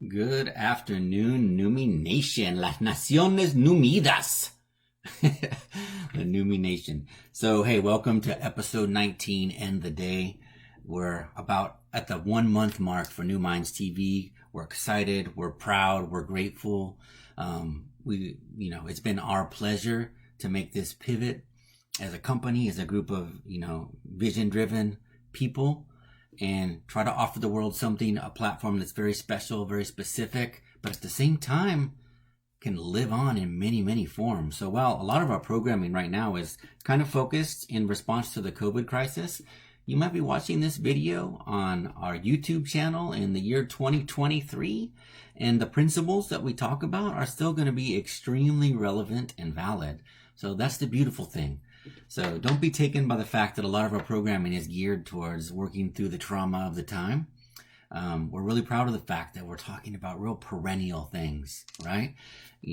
Good afternoon, Numi Nation. Las Naciones Numidas. The Numi Nation. So, hey, welcome to episode 19, End the Day. We're about at the 1 month mark for New Minds TV. We're excited. We're proud. We're grateful. It's been our pleasure to make this pivot as a company, as a group of, vision-driven people, and try to offer the world a platform that's very special, very specific, but at the same time can live on in many, many forms. So while a lot of our programming right now is kind of focused in response to the COVID crisis, you might be watching this video on our YouTube channel in the year 2023, and the principles that we talk about are still going to be extremely relevant and valid. So that's the beautiful thing. So don't be taken by the fact that a lot of our programming is geared towards working through the trauma of the time. We're really proud of the fact that we're talking about real perennial things, right?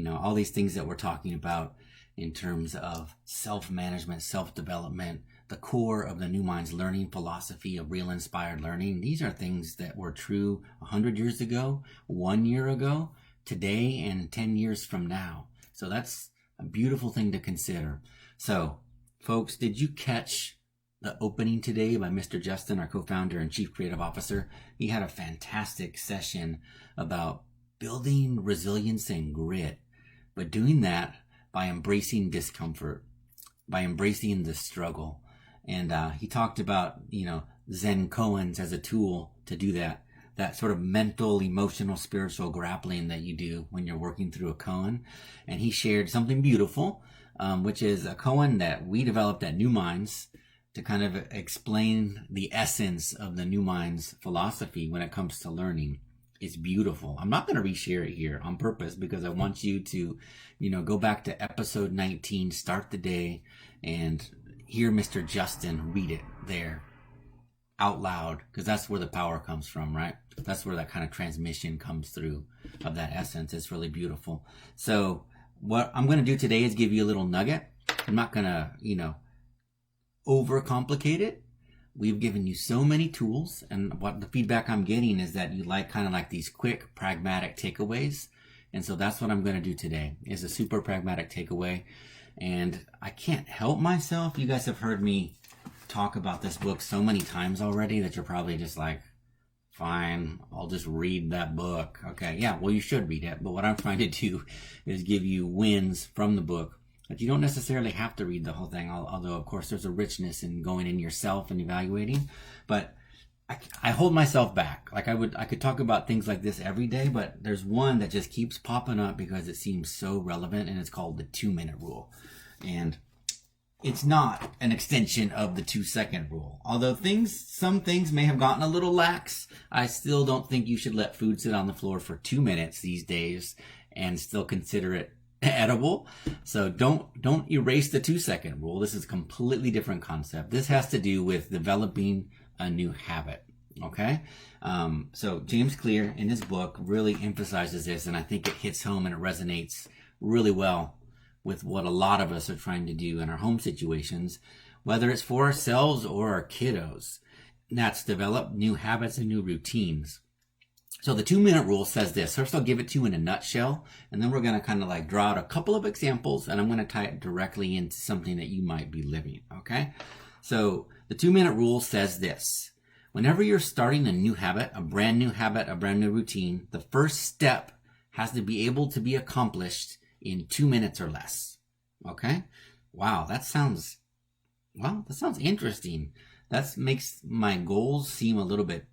All these things that we're talking about in terms of self-management, self-development, the core of the New Minds learning philosophy of real inspired learning. These are things that were true 100 years ago, 1 year ago, today, and 10 years from now. So that's a beautiful thing to consider. So, folks, did you catch the opening today by Mr. Justin, our co-founder and chief creative officer? He had a fantastic session about building resilience and grit, but doing that by embracing discomfort, by embracing the struggle. And he talked about, Zen koans as a tool to do that sort of mental, emotional, spiritual grappling that you do when you're working through a koan. And he shared something beautiful, which is a koan that we developed at New Minds to kind of explain the essence of the New Minds philosophy when it comes to learning. It's beautiful. I'm not going to reshare it here on purpose because I want you to, go back to episode 19, start the day, and hear Mr. Justin read it there out loud, because that's where the power comes from, right? That's where that kind of transmission comes through of that essence. It's really beautiful. So what I'm going to do today is give you a little nugget. I'm not going to, overcomplicate it. We've given you so many tools, and what the feedback I'm getting is that you like these quick, pragmatic takeaways. And so that's what I'm going to do today, is a super pragmatic takeaway. And I can't help myself. You guys have heard me talk about this book so many times already that you're probably just like, fine, I'll just read that book. Okay, yeah, well, you should read it. But what I'm trying to do is give you wins from the book that you don't necessarily have to read the whole thing, although, of course, there's a richness in going in yourself and evaluating. But I hold myself back. I could talk about things like this every day, but there's one that just keeps popping up because it seems so relevant, and it's called the 2-minute rule. And it's not an extension of the 2-second rule. Although some things may have gotten a little lax, I still don't think you should let food sit on the floor for 2 minutes these days and still consider it edible. So don't erase the 2-second rule. This is a completely different concept. This has to do with developing a new habit. Okay? So James Clear in his book really emphasizes this, and I think it hits home and it resonates really well with what a lot of us are trying to do in our home situations, whether it's for ourselves or our kiddos. And that's develop new habits and new routines. So the 2-minute rule says this. First, I'll give it to you in a nutshell, and then we're going to kind of draw out a couple of examples, and I'm going to tie it directly into something that you might be living, okay? So the 2-minute rule says this. Whenever you're starting a new habit, a brand new routine, the first step has to be able to be accomplished in 2 minutes or less. Okay? Wow, that sounds interesting. That makes my goals seem a little bit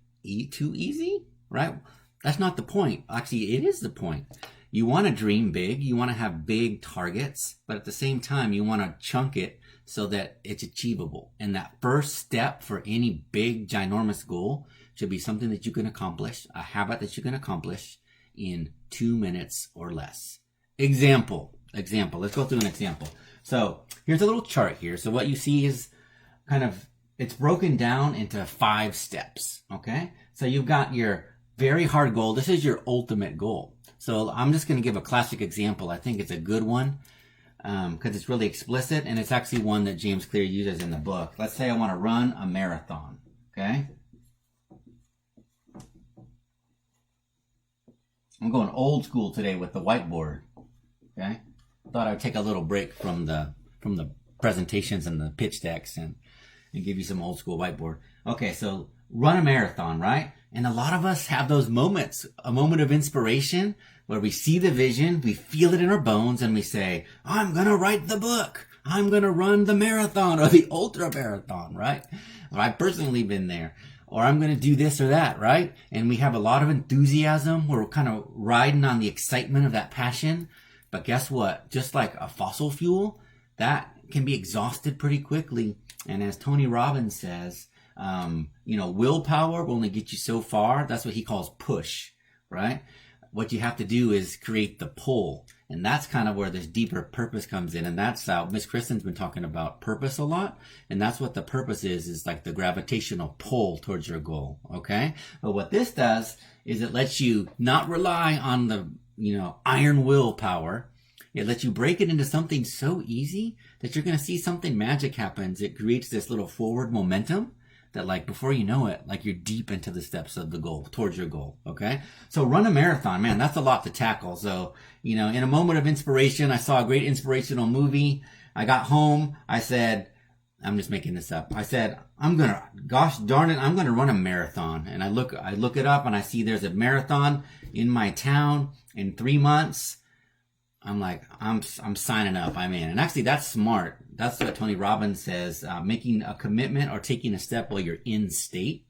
too easy, right? That's not the point. Actually, it is the point. You want to dream big. You want to have big targets, but at the same time, you want to chunk it so that it's achievable. And that first step for any big, ginormous goal should be something that you can accomplish, a habit that you can accomplish in 2 minutes or less. Example. Let's go through an example. So here's a little chart here. So what you see is it's broken down into 5 steps. Okay. So you've got your very hard goal. This is your ultimate goal. So I'm just going to give a classic example. I think it's a good one because it's really explicit, and it's actually one that James Clear uses in the book. Let's say I want to run a marathon. Okay. I'm going old school today with the whiteboard. Okay, thought I'd take a little break from the presentations and the pitch decks and give you some old school whiteboard. Okay, so run a marathon, right? And a lot of us have those moments, a moment of inspiration where we see the vision, we feel it in our bones, and we say, I'm gonna write the book. I'm gonna run the marathon or the ultra marathon, right? Or I've personally been there. Or I'm going to do this or that, right? And we have a lot of enthusiasm. We're kind of riding on the excitement of that passion. But guess what? Just like a fossil fuel, that can be exhausted pretty quickly. And as Tony Robbins says, willpower will only get you so far. That's what he calls push, right? What you have to do is create the pull. And that's kind of where this deeper purpose comes in. And that's how Miss Kristen's been talking about purpose a lot. And that's what the purpose is like the gravitational pull towards your goal. Okay. But what this does is it lets you not rely on the, iron willpower. It lets you break it into something so easy that you're going to see something magic happens. It creates this little forward momentum that like before you know it, like you're deep into the steps of the goal, towards your goal, okay? So run a marathon, man, that's a lot to tackle. So, in a moment of inspiration, I saw a great inspirational movie. I got home, I said, I'm just making this up. I said, gosh darn it, I'm gonna run a marathon. And I look it up and I see there's a marathon in my town in 3 months. I'm like, I'm signing up. I'm in. And actually, that's smart. That's what Tony Robbins says, making a commitment or taking a step while you're in state.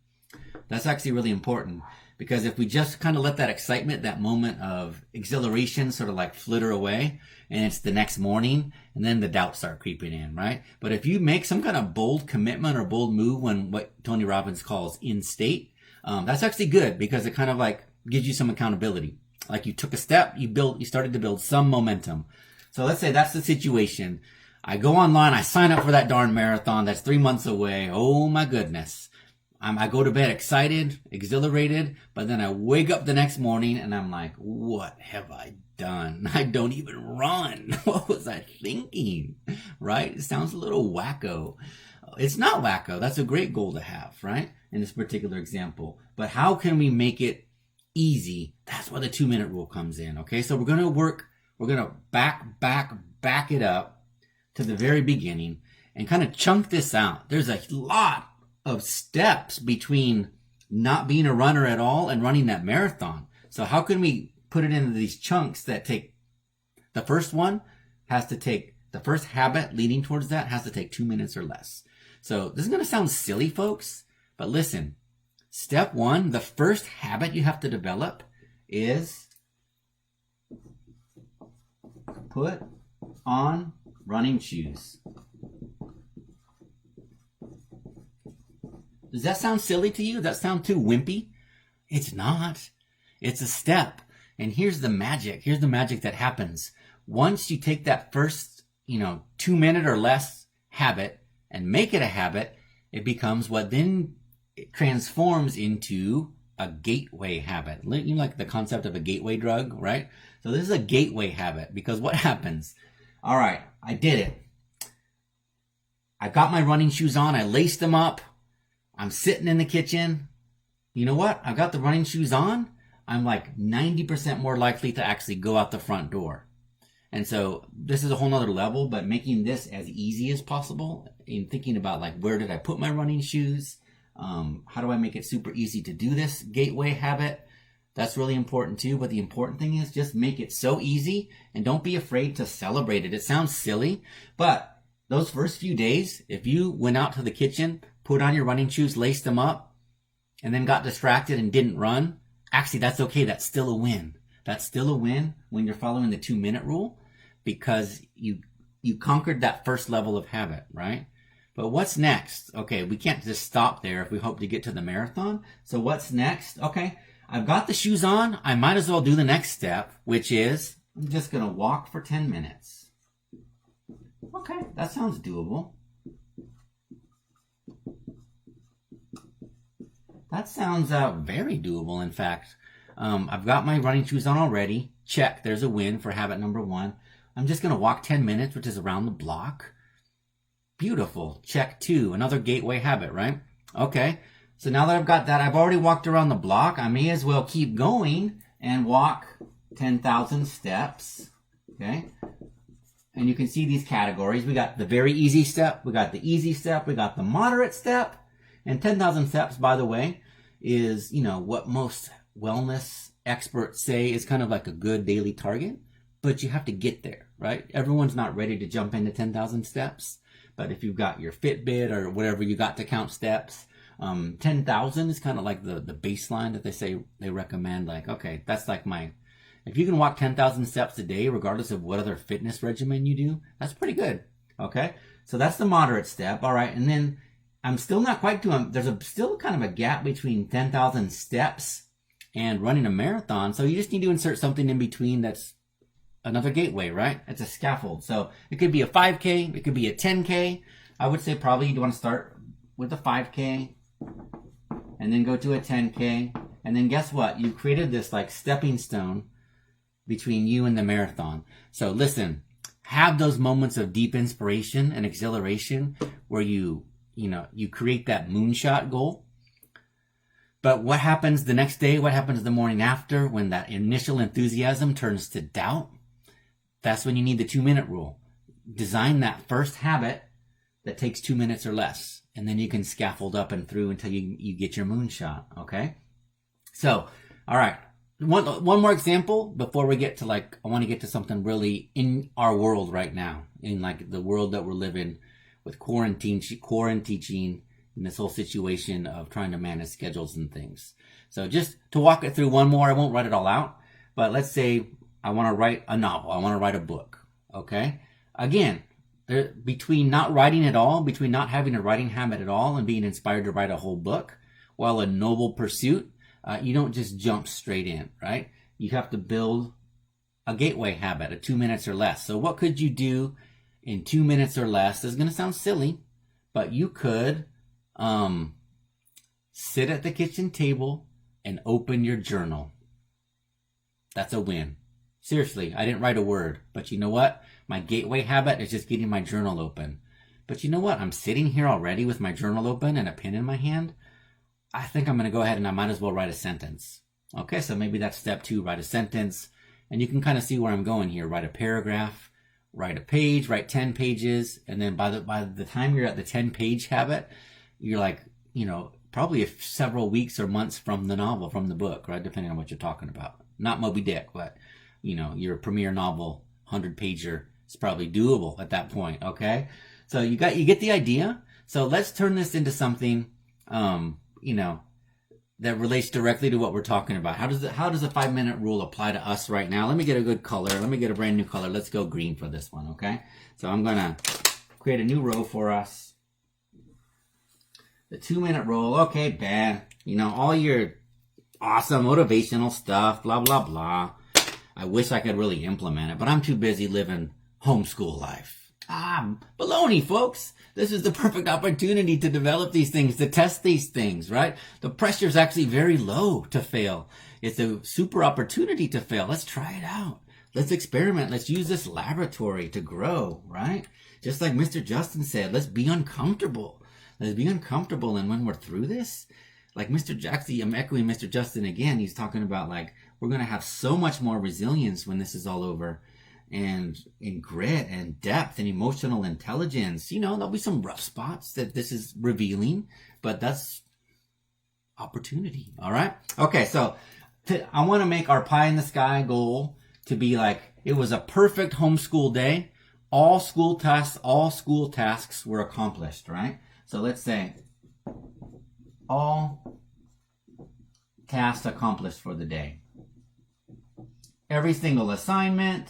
That's actually really important because if we just kind of let that excitement, that moment of exhilaration sort of like flitter away and it's the next morning and then the doubts start creeping in, right? But if you make some kind of bold commitment or bold move when what Tony Robbins calls in state, that's actually good because it kind of like gives you some accountability. Like you took a step, you started to build some momentum. So let's say that's the situation. I go online, I sign up for that darn marathon that's 3 months away. Oh my goodness. I go to bed excited, exhilarated, but then I wake up the next morning and I'm like, what have I done? I don't even run. What was I thinking? Right? It sounds a little wacko. It's not wacko. That's a great goal to have, right? In this particular example. But how can we make it easy? That's where the 2-minute rule comes in. Okay, so we're gonna back it up to the very beginning and kind of chunk this out. There's a lot of steps between not being a runner at all and running that marathon. So how can we put it into these chunks that take the first habit leading towards that has to take 2 minutes or less. So this is going to sound silly, folks, but listen. Step 1, the first habit you have to develop is put on running shoes. Does that sound silly to you? Does that sound too wimpy? It's not. It's a step. And here's the magic. Here's the magic that happens. Once you take that first, 2 minute or less habit and make it a habit, it becomes what then it transforms into a gateway habit. You like the concept of a gateway drug, right? So this is a gateway habit because what happens? All right, I did it. I got my running shoes on. I laced them up. I'm sitting in the kitchen. You know what? I've got the running shoes on. I'm like 90% more likely to actually go out the front door. And so this is a whole nother level, but making this as easy as possible in thinking about like, where did I put my running shoes? How do I make it super easy to do this gateway habit? That's really important too. But the important thing is just make it so easy and don't be afraid to celebrate it. It sounds silly, but those first few days, if you went out to the kitchen, put on your running shoes, laced them up, and then got distracted and didn't run, actually, that's okay. That's still a win. That's still a win when you're following the 2-minute rule because you conquered that first level of habit, right? But what's next? Okay, we can't just stop there if we hope to get to the marathon. So what's next? Okay, I've got the shoes on. I might as well do the next step, which is I'm just going to walk for 10 minutes. Okay, that sounds doable. That sounds very doable, in fact. I've got my running shoes on already. Check, there's a win for habit number 1. I'm just going to walk 10 minutes, which is around the block. Beautiful. Check 2, another gateway habit, right? Okay, so now that I've got that, I've already walked around the block. I may as well keep going and walk 10,000 steps. Okay. And you can see these categories. We got the very easy step. We got the easy step. We got the moderate step. And 10,000 steps, by the way, is, what most wellness experts say is kind of like a good daily target. But you have to get there, right? Everyone's not ready to jump into 10,000 steps. But if you've got your Fitbit or whatever you got to count steps, 10,000 is kind of like the baseline that they recommend. Like, okay, that's like if you can walk 10,000 steps a day, regardless of what other fitness regimen you do, that's pretty good. Okay. So that's the moderate step. All right. And then I'm still not quite doing, there's still kind of a gap between 10,000 steps and running a marathon. So you just need to insert something in between that's another gateway, right? It's a scaffold. So it could be a 5K. It could be a 10K. I would say probably you'd want to start with a 5K and then go to a 10K. And then guess what? You created this like stepping stone between you and the marathon. So listen, have those moments of deep inspiration and exhilaration where you create that moonshot goal. But what happens the next day? What happens the morning after when that initial enthusiasm turns to doubt? That's when you need the 2-minute rule. Design that first habit that takes 2 minutes or less. And then you can scaffold up and through until you get your moonshot. Okay. So, all right. One more example before we get to I want to get to something really in our world right now, in like the world that we're living with quarantine teaching and this whole situation of trying to manage schedules and things. So just to walk it through one more, I won't write it all out, but let's say I want to write a novel. I want to write a book. Okay. Again, between not writing at all, between not having a writing habit at all and being inspired to write a whole book, while a noble pursuit, you don't just jump straight in, right? You have to build a gateway habit, 2 minutes or less. So what could you do in 2 minutes or less? This is going to sound silly, but you could sit at the kitchen table and open your journal. That's a win. Seriously, I didn't write a word, but you know what? My gateway habit is just getting my journal open. But you know what? I'm sitting here already with my journal open and a pen in my hand. I think I'm going to go ahead and I might as well write a sentence. Okay, so maybe that's step 2, write a sentence. And you can kind of see where I'm going here. Write a paragraph, write a page, write 10 pages. And then by the time you're at the 10-page habit, you're like, probably several weeks or months from the novel, from the book, right? Depending on what you're talking about. Not Moby Dick, but, your premiere novel, 100-pager is probably doable at that point, okay? So you get the idea. So let's turn this into something, that relates directly to what we're talking about. How does a 5-minute rule apply to us right now? Let me get a good color. Let me get a brand new color. Let's go green for this one, okay? So I'm going to create a new row for us. The 2-minute rule. Okay, Ben. All your awesome motivational stuff, blah, blah, blah. I wish I could really implement it, but I'm too busy living homeschool life. Baloney, folks. This is the perfect opportunity to develop these things, to test these things, right? The pressure is actually very low to fail. It's a super opportunity to fail. Let's try it out. Let's experiment. Let's use this laboratory to grow, right? Just like Mr. Justin said, let's be uncomfortable. Let's be uncomfortable. And when we're through this, like Mr. Jackson, I'm echoing Mr. Justin again. He's talking about we're going to have so much more resilience when this is all over. And in grit and depth and emotional intelligence, there'll be some rough spots that this is revealing, but that's opportunity. All right. Okay. So I want to make our pie in the sky goal to be it was a perfect homeschool day. All school tasks were accomplished, right? So let's say all tasks accomplished for the day. Every single assignment,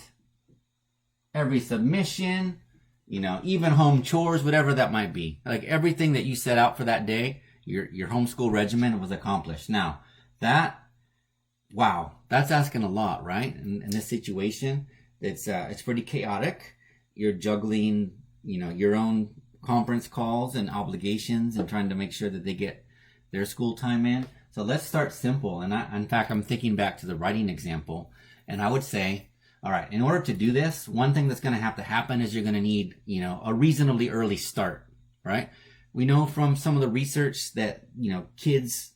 every submission, even home chores, whatever that might be. Everything that you set out for that day, your homeschool regimen was accomplished. Now, that's asking a lot, right? In this situation, it's pretty chaotic. You're juggling, your own conference calls and obligations and trying to make sure that they get their school time in. So let's start simple. And in fact, I'm thinking back to the writing example, and I would say, all right, in order to do this, one thing that's going to have to happen is you're going to need, a reasonably early start, right? We know from some of the research that, kids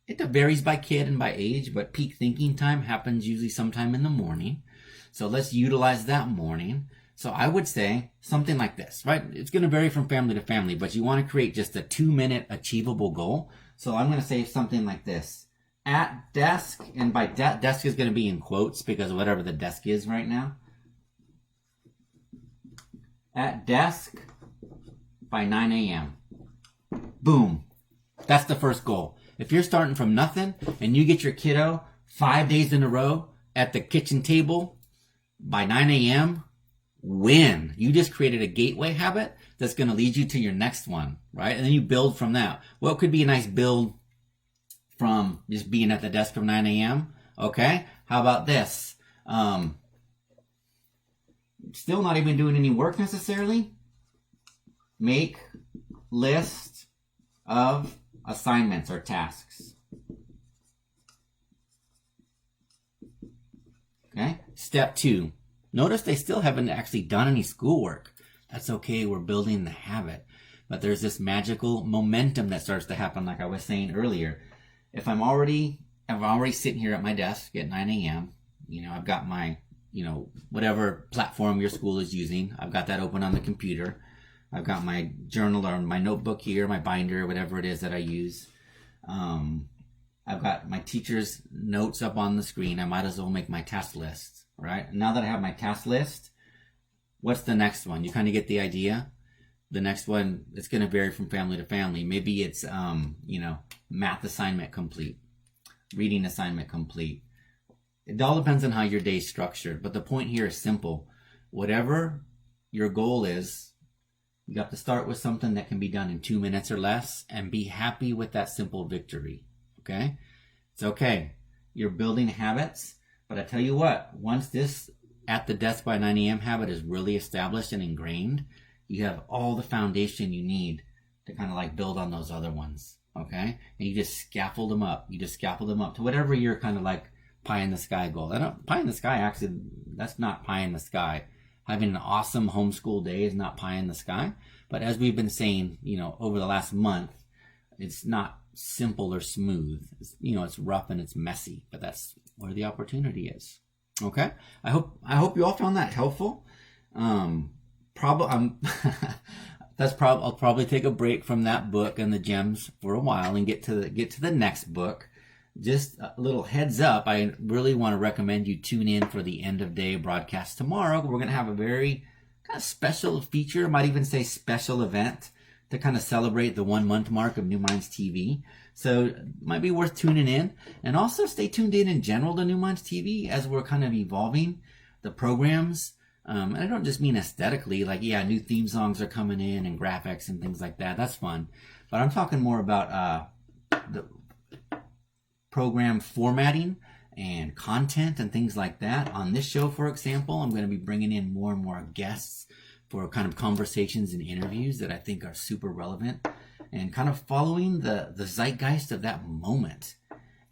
It varies by kid and by age, but peak thinking time happens usually sometime in the morning. So let's utilize that morning. So I would say something like this, right? It's going to vary from family to family, but you want to create just a 2-minute achievable goal. So I'm going to say something like this. At desk, and by desk is going to be in quotes because of whatever the desk is right now. At desk by 9 a.m. Boom. That's the first goal. If you're starting from nothing and you get your kiddo 5 days in a row at the kitchen table by 9 a.m., win. You just created a gateway habit that's going to lead you to your next one, right? And then you build from that. What could be a nice build from just being at the desk from 9 a.m.? Okay. How about this? Still not even doing any work necessarily. Make list of assignments or tasks. Okay. Step 2. Notice they still haven't actually done any schoolwork. That's okay. We're building the habit. But there's this magical momentum that starts to happen, like I was saying earlier. If I'm already sitting here at my desk at 9 a.m., I've got my, whatever platform your school is using. I've got that open on the computer. I've got my journal or my notebook here, my binder, whatever it is that I use. I've got my teacher's notes up on the screen. I might as well make my task list, right? Now that I have my task list, what's the next one? You kind of get the idea. The next one, it's going to vary from family to family. Maybe it's, math assignment complete, reading assignment complete. It all depends on how your day's structured. But the point here is simple. Whatever your goal is, you have to start with something that can be done in 2 minutes or less and be happy with that simple victory. Okay? It's okay. You're building habits. But I tell you what, once this at the desk by 9 a.m. habit is really established and ingrained, you have all the foundation you need to kind of like build on those other ones. Okay? And you just scaffold them up. You just scaffold them up to whatever your kind of like pie in the sky goal. Pie in the sky, actually, that's not pie in the sky. Having an awesome homeschool day is not pie in the sky. But as we've been saying, over the last month, it's not simple or smooth. It's rough and it's messy, but that's where the opportunity is. Okay? I hope you all found that helpful. I'll probably take a break from that book and the gems for a while and get to the next book. Just a little heads up, I really want to recommend you tune in for the end of day broadcast tomorrow. We're going to have a very kind of special feature, might even say special event to kind of celebrate the 1 month mark of New Minds TV. So it might be worth tuning in, and also stay tuned in general to New Minds TV as we're kind of evolving the programs. And I don't just mean aesthetically, like, new theme songs are coming in and graphics and things like that. That's fun. But I'm talking more about the program formatting and content and things like that. On this show, for example, I'm going to be bringing in more and more guests for kind of conversations and interviews that I think are super relevant and kind of following the zeitgeist of that moment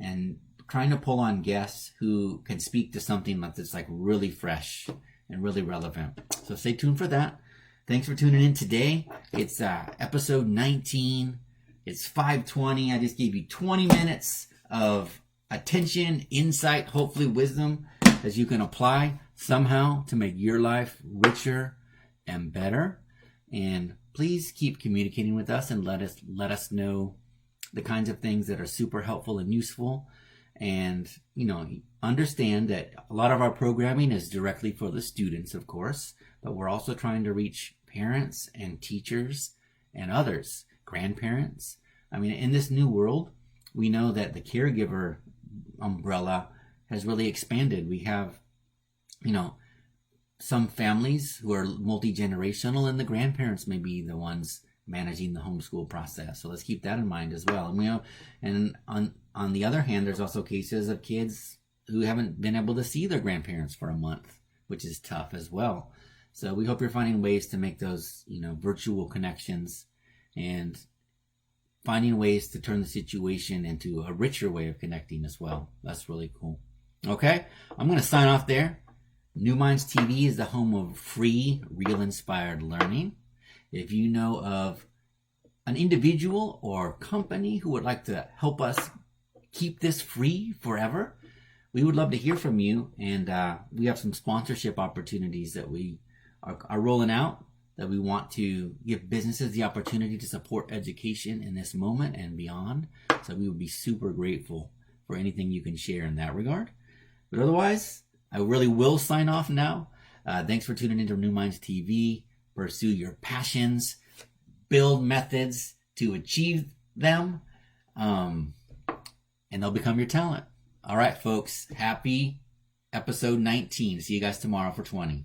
and trying to pull on guests who can speak to something that's like really fresh and really relevant. So stay tuned for that. Thanks for tuning in today. It's episode 19. It's 5:20. I just gave you 20 minutes of attention, insight, hopefully wisdom that you can apply somehow to make your life richer and better. And please keep communicating with us and let us know the kinds of things that are super helpful and useful. And, understand that a lot of our programming is directly for the students, of course, but we're also trying to reach parents and teachers and others, grandparents. In this new world, we know that the caregiver umbrella has really expanded. We have, some families who are multi-generational, and the grandparents may be the ones managing the homeschool process. So let's keep that in mind as well. And on the other hand, there's also cases of kids who haven't been able to see their grandparents for a month, which is tough as well. So we hope you're finding ways to make those, virtual connections and finding ways to turn the situation into a richer way of connecting as well. That's really cool. Okay, I'm going to sign off there. New Minds TV is the home of free, real inspired learning. If you know of an individual or company who would like to help us keep this free forever? We would love to hear from you. And we have some sponsorship opportunities that we are rolling out, that we want to give businesses the opportunity to support education in this moment and beyond. So we would be super grateful for anything you can share in that regard. But otherwise, I really will sign off now. Thanks for tuning into New Minds TV. Pursue your passions, build methods to achieve them, and they'll become your talent. All right, folks, happy episode 19. See you guys tomorrow for 20.